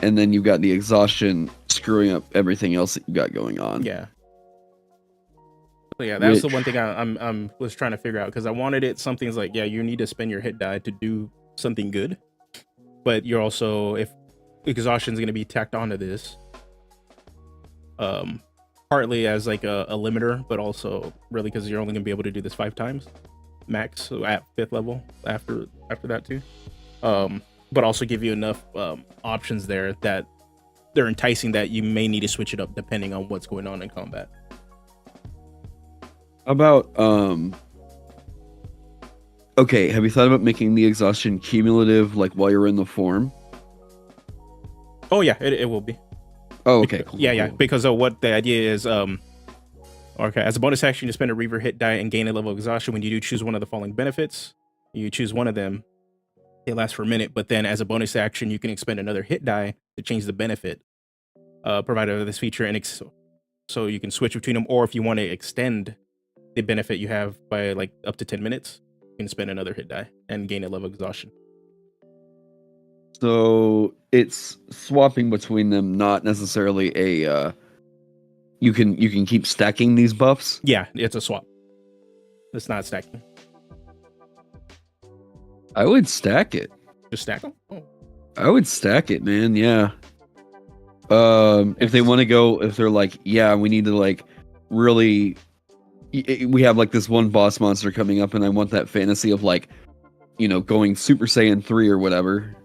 and then you've got the exhaustion screwing up everything else that you got going on. Yeah. So yeah, that's the one thing I'm was trying to figure out, because I wanted it something's like, yeah, you need to spend your hit die to do something good, but you're also, if exhaustion is going to be tacked onto this, partly as like a limiter, but also really because you're only going to be able to do this 5 times max, so at 5th level after that too, but also give you enough options there that they're enticing that you may need to switch it up depending on what's going on in combat. About okay, have you thought about making the exhaustion cumulative, like while you're in the form? Oh yeah, it will be. Oh, okay. Cool, yeah, because what the idea is, okay, as a bonus action, you spend a Reaver hit die and gain a level of exhaustion. When you do choose one of the following benefits, you choose one of them, it lasts for a minute, but then as a bonus action, you can expend another hit die to change the benefit provided by this feature, and so you can switch between them, or if you want to extend the benefit you have by like up to 10 minutes, you can spend another hit die and gain a level of exhaustion. So it's swapping between them, not necessarily a you can keep stacking these buffs. Yeah, it's a swap. It's not stacking. I would stack it. Just stack them? Oh. I would stack it, man. Yeah. If they want to go, if they're like, yeah, we need to like really, we have like this one boss monster coming up, and I want that fantasy of like, you know, going Super Saiyan 3 or whatever.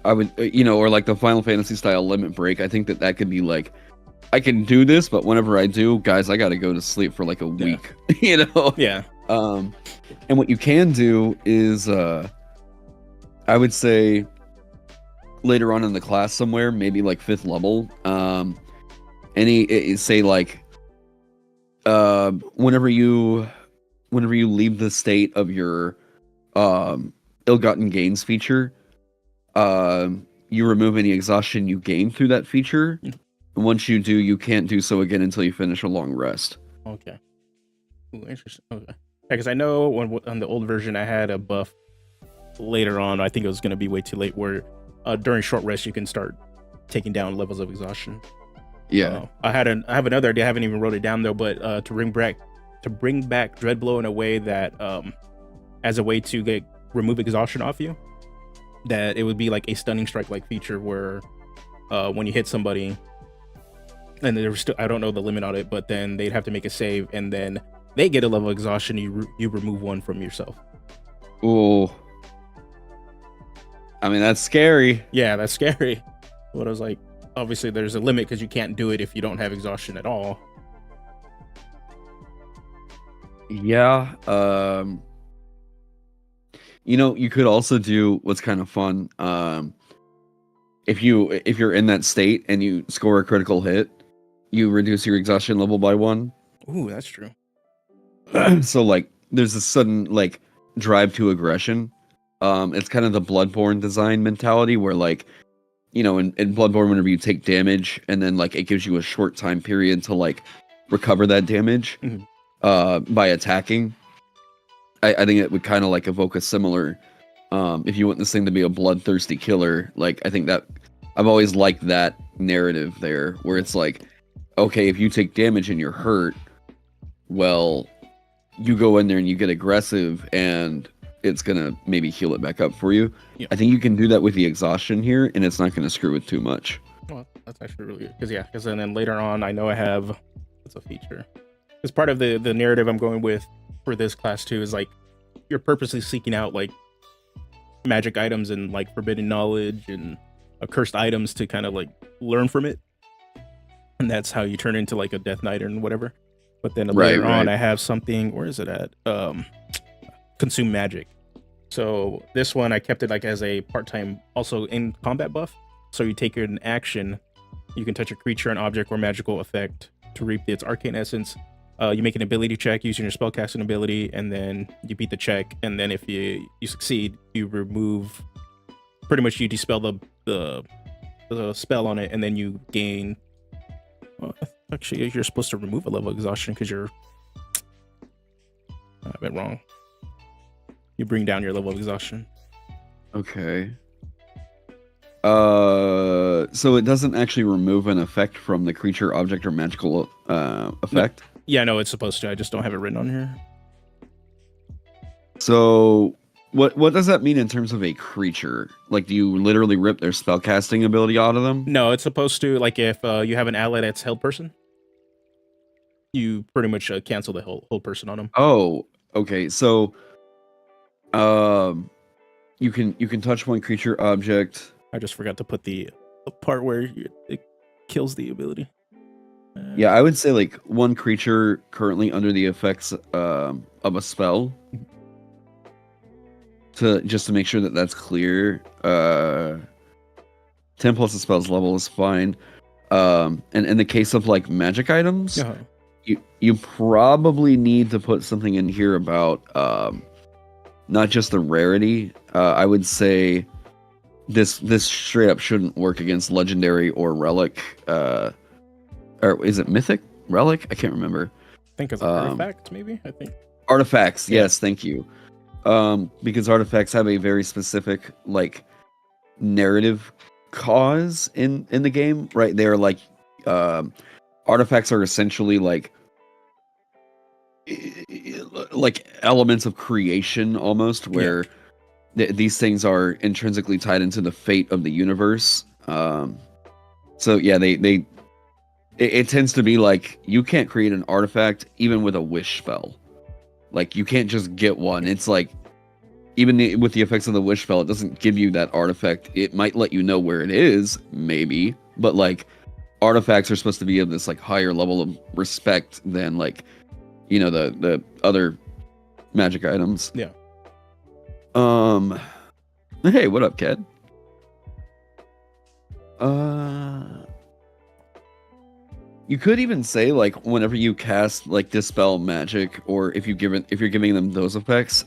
I would, you know, or like the Final Fantasy style limit break. I think that could be like, I can do this, but whenever I do, guys, I got to go to sleep for like a week, you know? Yeah. And what you can do is, I would say later on in the class somewhere, maybe like 5th level, say like, whenever you whenever you leave the state of your ill-gotten gains feature, you remove any exhaustion you gain through that feature. And once you do, you can't do so again until you finish a long rest. Okay. Ooh, interesting. Okay. Because I know on the old version I had a buff later on. I think it was going to be way too late where during short rest you can start taking down levels of exhaustion. Yeah. I have another idea. I haven't even wrote it down though, but to bring back Dreadblow in a way that as a way to remove exhaustion off you, that it would be like a stunning strike like feature where when you hit somebody, and there's still, I don't know the limit on it, but then they'd have to make a save, and then they get a level of exhaustion. You remove one from yourself. Ooh. I mean, that's scary. Yeah, that's scary. But I was like, obviously there's a limit because you can't do it if you don't have exhaustion at all. Yeah. You could also do what's kind of fun. If you're in that state and you score a critical hit, you reduce your exhaustion level by 1. Ooh, that's true. So like there's a sudden like drive to aggression. It's kind of the Bloodborne design mentality where like, in Bloodborne, whenever you take damage and then like it gives you a short time period to like recover that damage by attacking. I think it would kind of like evoke a similar, if you want this thing to be a bloodthirsty killer, like I think that I've always liked that narrative there where it's like, okay, if you take damage and you're hurt, well, you go in there and you get aggressive and it's gonna maybe heal it back up for you. Yeah. I think you can do that with the exhaustion here and it's not gonna screw with too much. Well, that's actually really good because then later on I know I have, it's a feature. It's part of the narrative I'm going with for this class too is like you're purposely seeking out like magic items and like forbidden knowledge and accursed items to kind of like learn from it, and that's how you turn into like a Death Knight or whatever. But then later on I have something, where is it at? Consume magic. So this one I kept it like as a part-time also in combat buff, so you take an action, you can touch a creature, an object, or magical effect to reap its arcane essence. You make an ability check using your spellcasting ability, and then you beat the check. And then if you succeed, you remove, pretty much you dispel the spell on it, and then you gain. Actually, you're supposed to remove a level of exhaustion because you're. I went wrong. You bring down your level of exhaustion. Okay. So it doesn't actually remove an effect from the creature, object, or magical effect. No. Yeah, no, it's supposed to. I just don't have it written on here. So, what does that mean in terms of a creature? Like, do you literally rip their spellcasting ability out of them? No, it's supposed to. Like, if you have an ally that's held person, you pretty much cancel the whole person on them. Oh, okay. So, you can touch one creature, object. I just forgot to put the part where it kills the ability. Yeah, I would say like one creature currently under the effects of a spell. To make sure that that's clear. 10 plus the spell's level is fine. And in the case of like magic items, you probably need to put something in here about not just the rarity. I would say this straight up shouldn't work against legendary or relic. Or is it mythic? Relic? I can't remember. I think it's artifact, maybe? I think. Artifacts, yes, thank you. Because artifacts have a very specific, like, narrative cause in the game, right? They're like, artifacts are essentially like elements of creation almost, where these things are intrinsically tied into the fate of the universe. So yeah, it tends to be like you can't create an artifact even with a wish spell. Like you can't just get one. It's like even with the effects of the wish spell, it doesn't give you that artifact. It might let you know where it is, maybe, but like artifacts are supposed to be of this like higher level of respect than like, the other magic items. Yeah. Hey, what up, Ked? You could even say like whenever you cast like dispel magic, or if you're giving them those effects,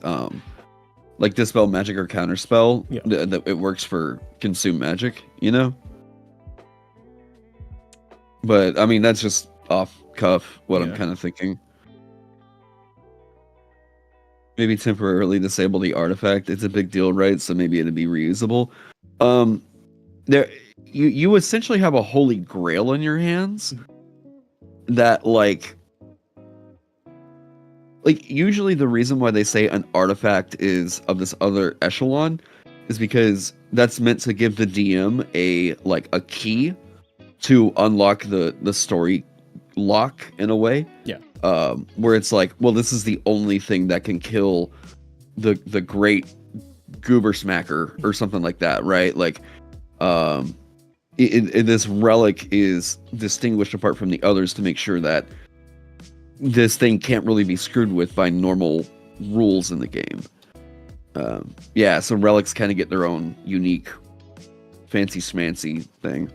like dispel magic or counterspell, Yeah. that it works for consume magic, you know. But I mean that's just off cuff what I'm kind of thinking. Maybe temporarily disable the artifact. It's a big deal, right? So maybe it'd be reusable. There, you essentially have a holy grail in your hands that like usually the reason why they say an artifact is of this other echelon is because that's meant to give the DM a key to unlock the story lock in a way. Yeah. Where it's like, well, this is the only thing that can kill the great goober smacker or something like that, right? Like, this relic is distinguished apart from the others to make sure that this thing can't really be screwed with by normal rules in the game. Yeah, so relics kind of get their own unique fancy schmancy thing.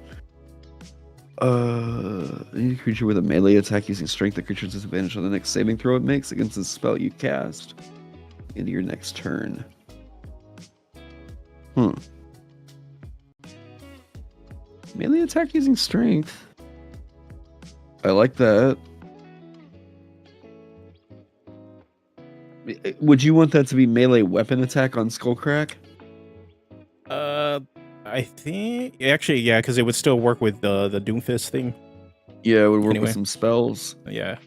Any creature with a melee attack using strength, the creature's disadvantage on the next saving throw it makes against the spell you cast into your next turn. Melee attack using strength. I like that. Would you want that to be melee weapon attack on Skullcrack? I think actually, yeah, because it would still work with the Doomfist thing. Yeah, it would work with some spells. Yeah.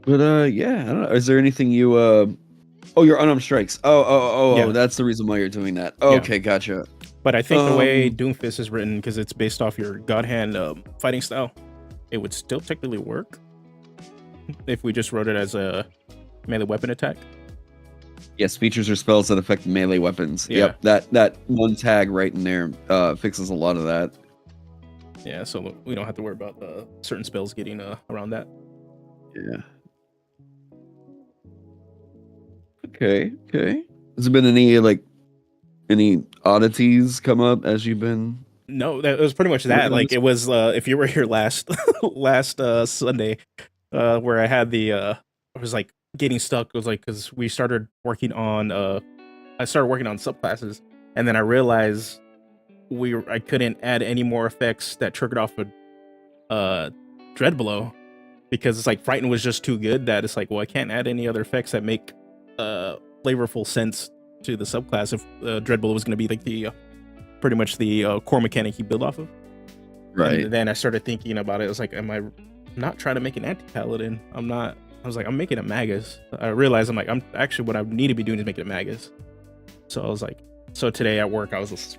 But yeah, I don't know. Is there anything you Oh, your unarmed strikes. Oh, that's the reason why you're doing that. Okay, gotcha. But I think the way Doomfist is written, because it's based off your God Hand fighting style, it would still technically work if we just wrote it as a melee weapon attack. Yes, features or spells that affect melee weapons. Yeah. Yep, that one tag right in there fixes a lot of that. Yeah, so we don't have to worry about certain spells getting around that. Yeah. Okay. Has there been any oddities come up as you've been? No, that was pretty much that. Like it was if you were here last Sunday, where I had I was like getting stuck. It was like because we started working on I started working on subclasses, and then I realized I couldn't add any more effects that triggered off a Dreadblow, because it's like Frighten was just too good that it's like, well, I can't add any other effects that make flavorful sense to the subclass if Dreadblow was going to be like the pretty much the core mechanic you build off of. Right. And then I started thinking about it. I was like, am I not trying to make an anti-paladin? I'm not. I was like, I'm making a magus. I realized I'm actually what I need to be doing is making a magus. So I was like, so today at work I was just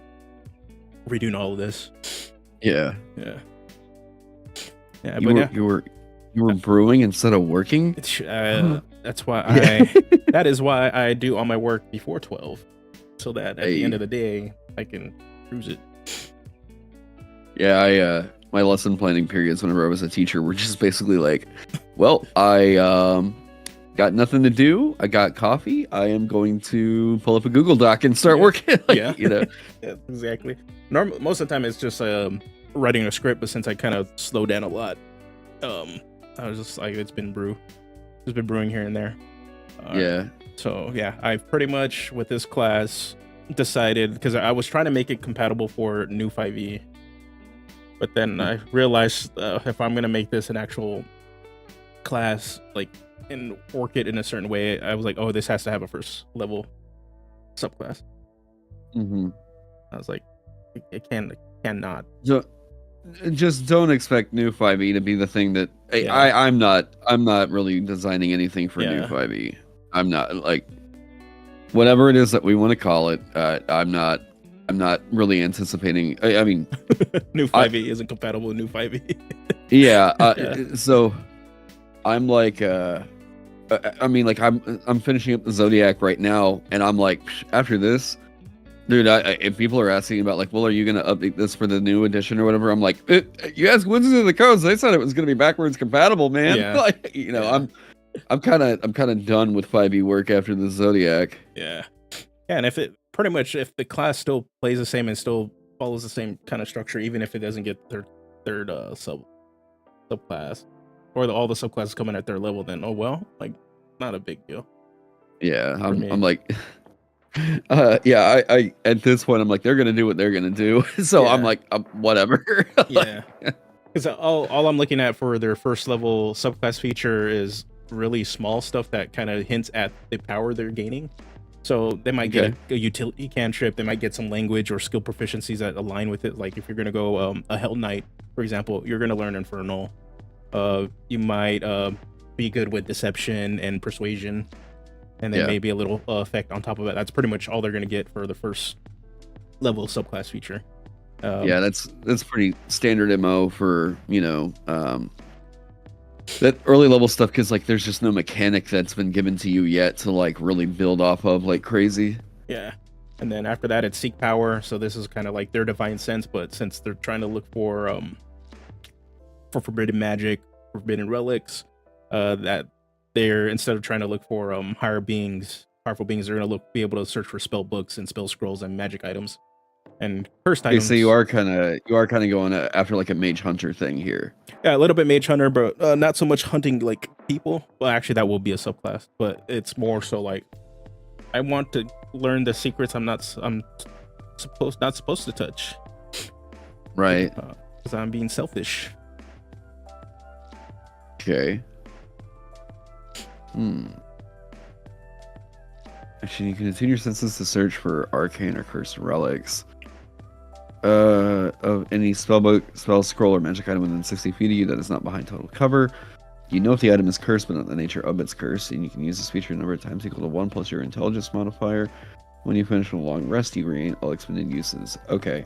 redoing all of this. Yeah. You were brewing instead of working. That's why that is why I do all my work before 12, so that at the end of the day I can cruise it. Yeah, my lesson planning periods whenever I was a teacher were just basically like, well, I got nothing to do. I got coffee. I am going to pull up a Google Doc and start working. Yeah, Yeah, exactly. Most of the time it's just writing a script, but since I kind of slowed down a lot, I was just like, it's been brewing here and there. So yeah, I pretty much with this class decided, because I was trying to make it compatible for new 5e, but then I realized if I'm gonna make this an actual class, like, and work it in a certain way, I was like, oh, this has to have a first level subclass. I was like, it cannot. So just don't expect new 5e to be the thing that I'm not really designing anything for new 5e. I'm not, like, whatever it is that we want to call it. I'm not really anticipating. I mean, new 5e isn't compatible with new 5e. So I'm like, I mean, like, I'm finishing up the Zodiac right now, and I'm like, after this, dude, if people are asking about, like, well, are you going to update this for the new edition or whatever? I'm like, you ask Wizards of the Coast, they said it was going to be backwards compatible, man. Yeah. Like, I'm kind of done with 5e work after the Zodiac. Yeah, and if the class still plays the same and still follows the same kind of structure, even if it doesn't get their third subclass, or all the subclasses coming at their level. Then like not a big deal. Yeah, for me. I'm like, yeah, I at this point I'm like they're gonna do what they're gonna do, so I'm Yeah. like whatever. Yeah, because all I'm looking at for their first level subclass feature is really small stuff that kind of hints at the power they're gaining. So they might get a utility cantrip, they might get some language or skill proficiencies that align with it. Like if you're gonna go a Hell Knight, for example, you're gonna learn Infernal. You might be good with Deception and Persuasion, and then maybe a little effect on top of it. That's pretty much all they're gonna get for the first level subclass feature. Yeah, that's pretty standard MO for that early level stuff, because like there's just no mechanic that's been given to you yet to like really build off of like crazy. Yeah, and then after that it's Seek Power. So this is kind of like their Divine Sense, but since they're trying to look for forbidden magic, forbidden relics, that they're, instead of trying to look for higher beings, powerful beings, they're gonna be able to search for spell books and spell scrolls and magic items and cursed items. So you are kind of going after like a mage hunter thing here. Yeah, a little bit mage hunter, but not so much hunting like people. Well, actually, that will be a subclass, but it's more so like I want to learn the secrets I'm not supposed to touch. Right. Because I'm being selfish. Okay. Actually, you can attune your senses to search for arcane or cursed relics. Of any spellbook, spell scroll, or magic item within 60 feet of you that is not behind total cover. You know if the item is cursed, but not the nature of its curse, and you can use this feature a number of times equal to 1 plus your intelligence modifier. When you finish a long rest, you regain all expended uses. Okay.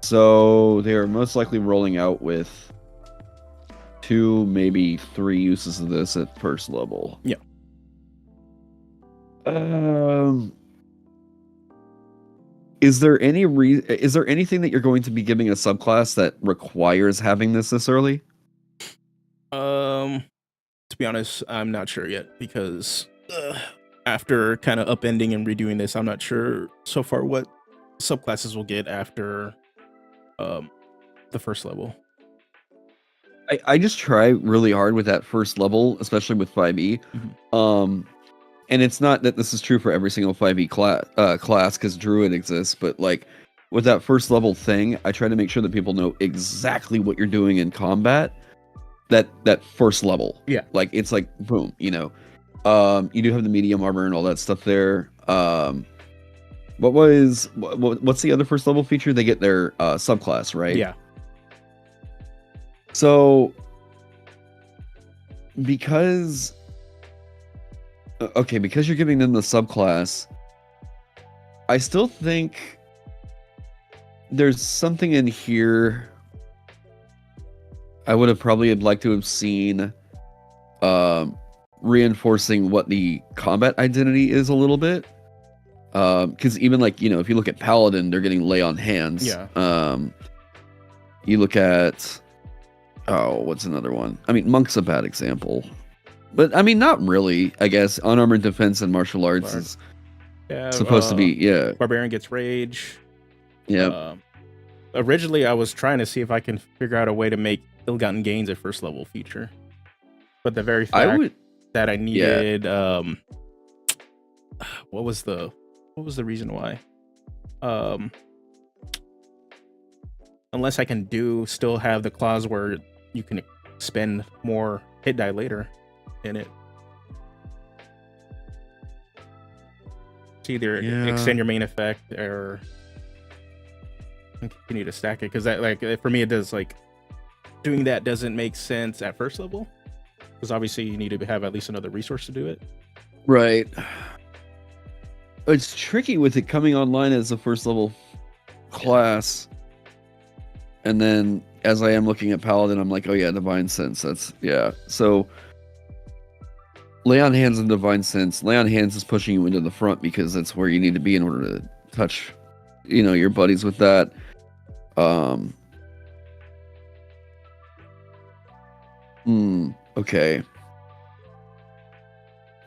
So they are most likely rolling out with 2, maybe 3 uses of this at first level. Yeah. Is there anything that you're going to be giving a subclass that requires having this early? To be honest, I'm not sure yet, because after kind of upending and redoing this, I'm not sure so far what subclasses will get after the first level. I just try really hard with that first level, especially with 5e. Mm-hmm. And it's not that this is true for every single 5e class, because Druid exists, but like with that first level thing, I try to make sure that people know exactly what you're doing in combat. That first level. Yeah. Like it's like boom, you do have the medium armor and all that stuff there. What's the other first level feature? They get their subclass, right? Yeah. So because you're giving them the subclass, I still think there's something in here I would have probably liked to have seen reinforcing what the combat identity is a little bit. Because even like, if you look at Paladin, they're getting lay on hands. Yeah. You look at what's another one? I mean, Monk's a bad example. But I mean, not really, I guess. Unarmored defense and martial arts is supposed to be, Barbarian gets rage. Yeah. Originally, I was trying to see if I can figure out a way to make ill-gotten gains a first level feature, but the very fact that I needed, what was the reason why? Unless I can still have the clause where you can spend more hit die later in it. It's either extend your main effect or continue to stack it, because that, like, for me, it does, like, doing that doesn't make sense at first level, because obviously you need to have at least another resource to do it. Right. It's tricky with it coming online as a first level class, and then as I am looking at Paladin, I'm like, oh yeah, Divine Sense. So lay on hands and Divine Sense. Lay on hands is pushing you into the front because that's where you need to be in order to touch, your buddies with that. Okay.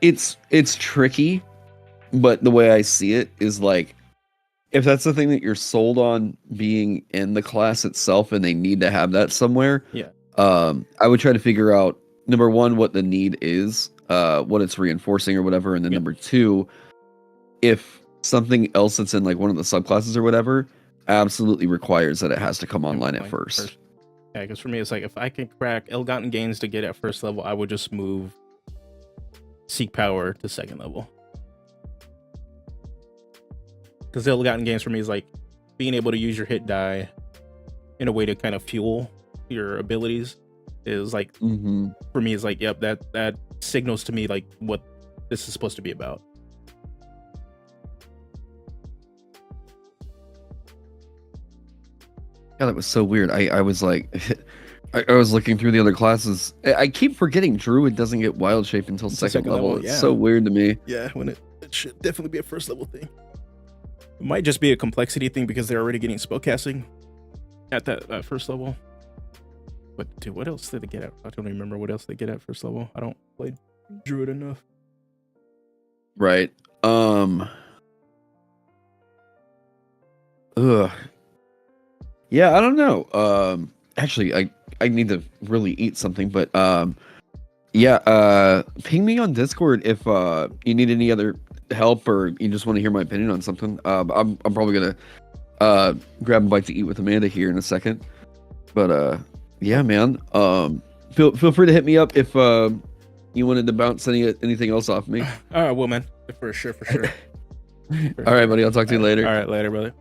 It's tricky, but the way I see it is like, if that's the thing that you're sold on being in the class itself and they need to have that somewhere, Yeah. I would try to figure out, number one, what the need is, what it's reinforcing or whatever, and then number two, if something else that's in like one of the subclasses or whatever absolutely requires that it has to come online at first. Yeah, because for me, it's like if I can crack ill-gotten gains to get at first level, I would just move Seek Power to second level. Because ill-gotten gains for me is like being able to use your hit die in a way to kind of fuel your abilities is like, for me, it's like, yep, that signals to me like what this is supposed to be about. Yeah, that was so weird. I was like, I was looking through the other classes. I keep forgetting Druid doesn't get wild shape until second level. It's so weird to me. Yeah, when it should definitely be a first level thing. It might just be a complexity thing because they're already getting spellcasting at that first level. But dude, what else did they get at? I don't remember what else they get at first level. I don't play Druid enough. Right. Yeah, I don't know. Actually, I need to really eat something, but yeah, ping me on Discord if you need any other help or you just want to hear my opinion on something. I'm probably gonna grab a bite to eat with Amanda here in a second. But yeah, man. Feel free to hit me up if you wanted to bounce anything else off me. Well, man, for sure. All right, buddy. I'll talk to you later. All right, later, brother.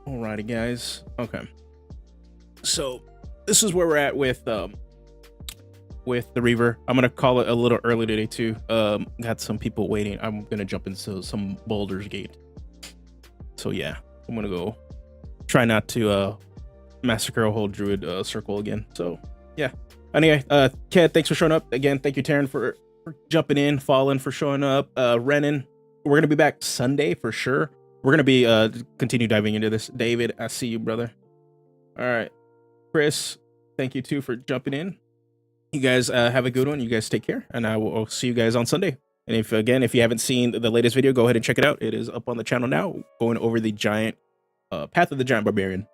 Alrighty, guys. Okay. So this is where we're at with the Reaver. I'm gonna call it a little early today too. Got some people waiting. I'm gonna jump into some Baldur's Gate. So yeah, I'm gonna go try not to massacre a whole druid circle again. So yeah. Anyway, Ked, thanks for showing up again. Thank you, Taryn, for jumping in. Fallen for showing up. Renan, we're gonna be back Sunday for sure. We're gonna be continue diving into this. David, I see you, brother. All right, Chris, thank you too for jumping in. You guys have a good one. You guys take care, and I will see you guys on Sunday. And if you haven't seen the latest video, go ahead and check it out. It is up on the channel now, going over the giant Path of the Giant Barbarian.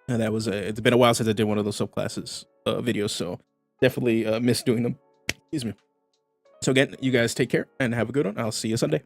And that was it's been a while since I did one of those subclasses videos, so definitely miss doing them. Excuse me. So again, you guys take care and have a good one. I'll see you Sunday.